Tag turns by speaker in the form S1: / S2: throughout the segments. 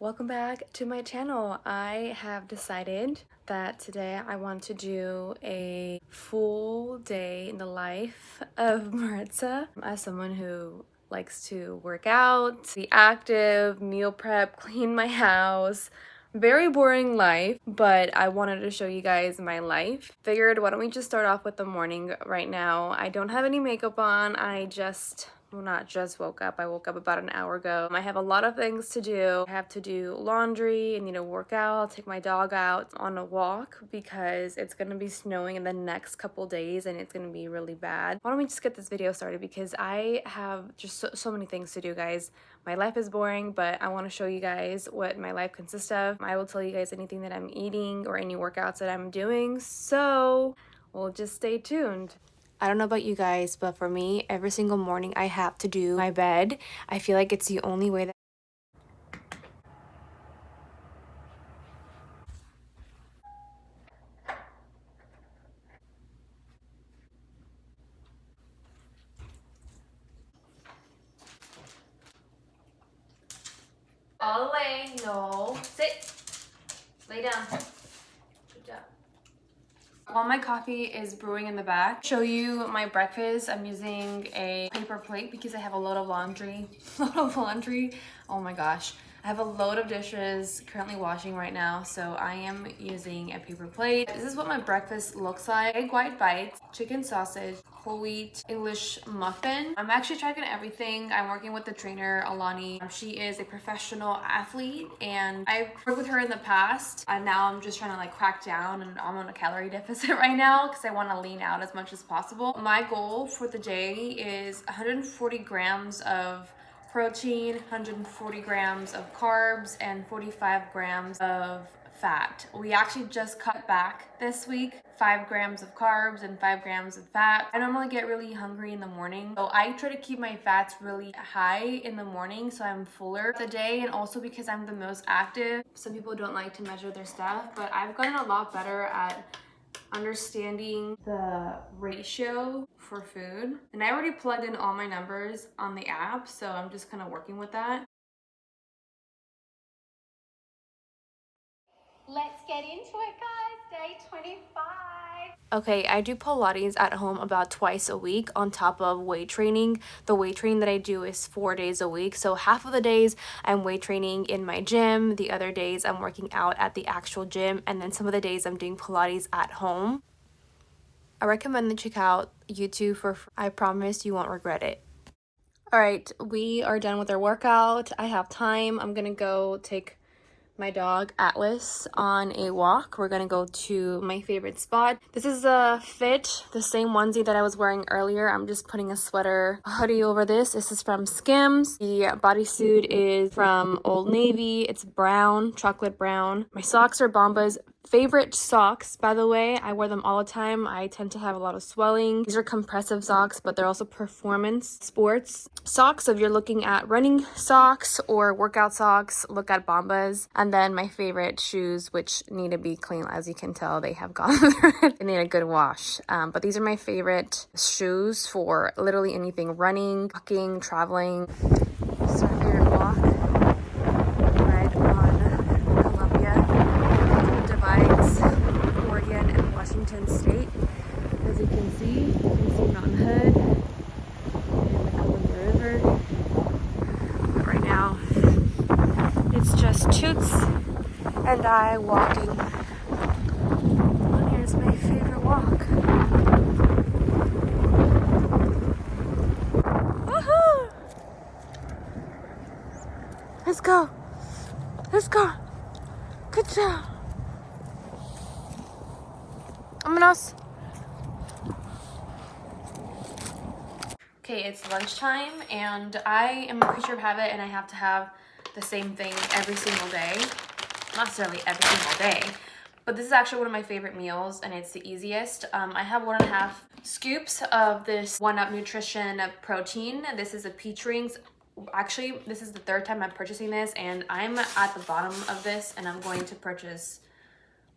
S1: Welcome back to my channel. I have decided that today I want to do a full day in the life of Maritza. As someone who likes to work out, be active, meal prep, clean my house, very boring life, but I wanted to show you guys my life. Figured, why don't we just start off with the morning right now. I don't have any makeup on. Well, not just woke up. I woke up about an hour ago. I have a lot of things to do. I have to do laundry. I need to work out, take my dog out on a walk because it's going to be snowing in the next couple days and it's going to be really bad. Why don't we just get this video started because I have just so many things to do, guys. My life is boring, but I want to show you guys what my life consists of. I will tell you guys anything that I'm eating or any workouts that I'm doing. So we'll just stay tuned. I don't know about you guys, but for me, every single morning I have to do my bed. I feel like it's the only way that all the way. No. Sit. Lay down. Good job. While my coffee is brewing in the back, show you my breakfast. I'm using a paper plate because I have a load of laundry. Oh my gosh. I have a load of dishes currently washing right now, so I am using a paper plate. This is what my breakfast looks like. Egg white bites, chicken sausage, whole wheat English muffin. I'm actually trying everything. I'm working with the trainer, Alani. She is a professional athlete and I've worked with her in the past. And now I'm just trying to crack down and I'm on a calorie deficit right now because I want to lean out as much as possible. My goal for the day is 140 grams of protein, 140 grams of carbs, and 45 grams of fat. We actually just cut back this week, 5 grams of carbs and 5 grams of fat. I normally get really hungry in the morning, so I try to keep my fats really high in the morning so I'm fuller the day, and also because I'm the most active. Some people don't like to measure their stuff, but I've gotten a lot better at understanding the ratio for food. And I already plugged in all my numbers on the app, so I'm just kind of working with that.
S2: Let's get into it, guys. Day 25.
S1: Okay, I do Pilates at home about twice a week on top of weight training. The weight training that I do is 4 days a week. So half of the days I'm weight training in my gym, the other days I'm working out at the actual gym, and then some of the days I'm doing Pilates at home. I recommend that you check out YouTube for free. I promise you won't regret it. All right, we are done with our workout. I have time. I'm gonna go take my dog Atlas on a walk. We're gonna go to my favorite spot. This is a fit, the same onesie that I was wearing earlier. I'm just putting a hoodie over this. This is from Skims. The bodysuit is from Old Navy. It's brown, chocolate brown. My socks are Bomba's favorite socks, by the way. I wear them all the time. I tend to have a lot of swelling. These are compressive socks, but they're also performance sports socks. So if you're looking at running socks or workout socks, look at Bombas. And then my favorite shoes, which need to be clean. As you can tell, they have gone through it. They need a good wash. But these are my favorite shoes for literally anything: running, walking, traveling. This is my favorite walk. Right on Columbia. Divides Oregon and Washington State. As you can see Mountain Hood and the Columbia River. But right now, it's just Toots and I walking. And here's my favorite walk. Woohoo! Let's go. Let's go. Good job. Vámonos. Okay, it's lunchtime and I am a creature of habit and I have to have the same thing every single day. Not necessarily every single day, but this is actually one of my favorite meals and it's the easiest. I have 1.5 scoops of this 1UP Nutrition protein. This is a peach rings. Actually, this is the 3rd time I'm purchasing this and I'm at the bottom of this and I'm going to purchase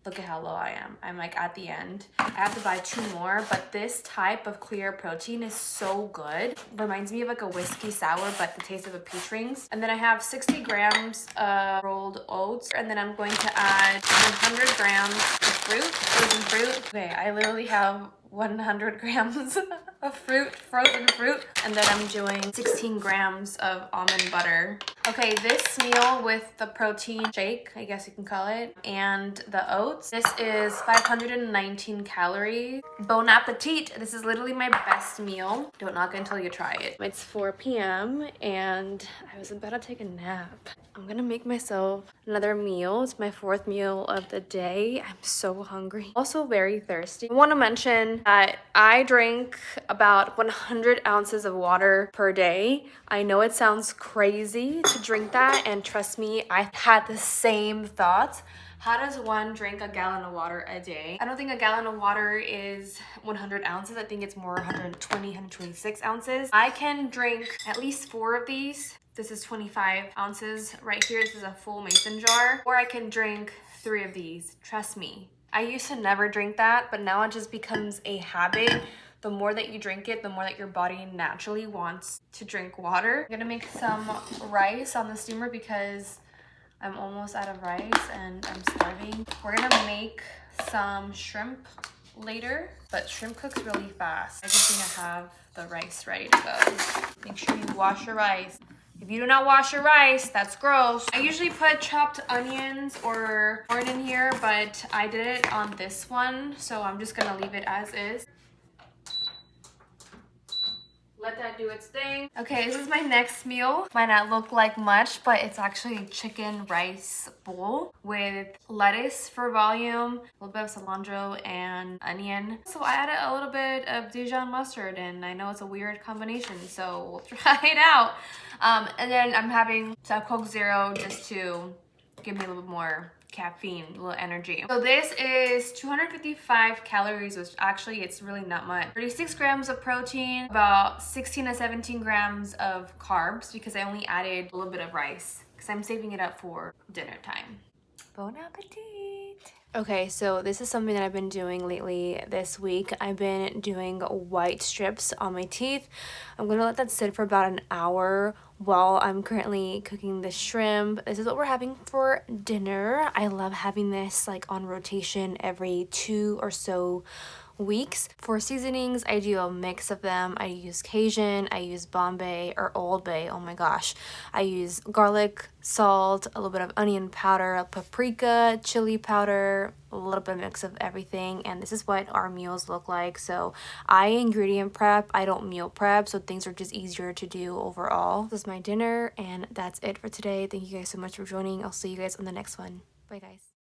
S1: Look at how low I am. I'm like at the end. I have to buy 2 more, but this type of clear protein is so good. Reminds me of like a whiskey sour, but the taste of a peach rings. And then I have 60 grams of rolled oats. And then I'm going to add 100 grams of fruit, frozen fruit. Okay, I literally have 100 grams of fruit, frozen fruit, and then I'm doing 16 grams of almond butter. Okay, this meal with the protein shake, I guess you can call it, and the oats, this is 519 calories. Bon appetit! This is literally my best meal. Don't knock until you try it. It's 4 p.m. and I was about to take a nap. I'm gonna make myself another meal. It's my 4th meal of the day. I'm so hungry. Also very thirsty. I want to mention that I drink about 100 ounces of water per day. I know it sounds crazy to drink that, and trust me, I had the same thoughts. How does one drink a gallon of water a day? I don't think a gallon of water is 100 ounces. I think it's more 120, 126 ounces. I can drink at least 4 of these. This is 25 ounces right here. This is a full mason jar. Or I can drink 3 of these. Trust me. I used to never drink that, but now it just becomes a habit. The more that you drink it, the more that your body naturally wants to drink water. I'm gonna make some rice on the steamer because I'm almost out of rice and I'm starving. We're gonna make some shrimp later, but shrimp cooks really fast. I just need to have the rice ready to go. Make sure you wash your rice. If you do not wash your rice, that's gross. I usually put chopped onions or corn in here, but I did it on this one, so I'm just gonna leave it as is. Let that do its thing. Okay, this is my next meal. Might not look like much, but it's actually a chicken rice bowl with lettuce for volume, a little bit of cilantro and onion. So I added a little bit of Dijon mustard, and I know it's a weird combination, so we'll try it out. And then I'm having some Coke Zero just to give me a little bit more caffeine, a little energy. So this is 255 calories, which actually it's really not much. 36 grams of protein, about 16 to 17 grams of carbs because I only added a little bit of rice because I'm saving it up for dinner time. Bon appetit! Okay, so this is something that I've been doing lately this week. I've been doing white strips on my teeth. I'm gonna let that sit for about an hour while I'm currently cooking the shrimp. This is what we're having for dinner. I love having this like on rotation every 2 or so weeks. For seasonings, I do a mix of them. I use Cajun, I use Bombay or Old Bay. Oh my gosh. I use garlic, salt, a little bit of onion powder, paprika, chili powder, a little bit of mix of everything. And this is what our meals look like. So I ingredient prep, I don't meal prep, so things are just easier to do overall. This is my dinner, and that's it for today. Thank you guys so much for joining. I'll see you guys on the next one. Bye guys.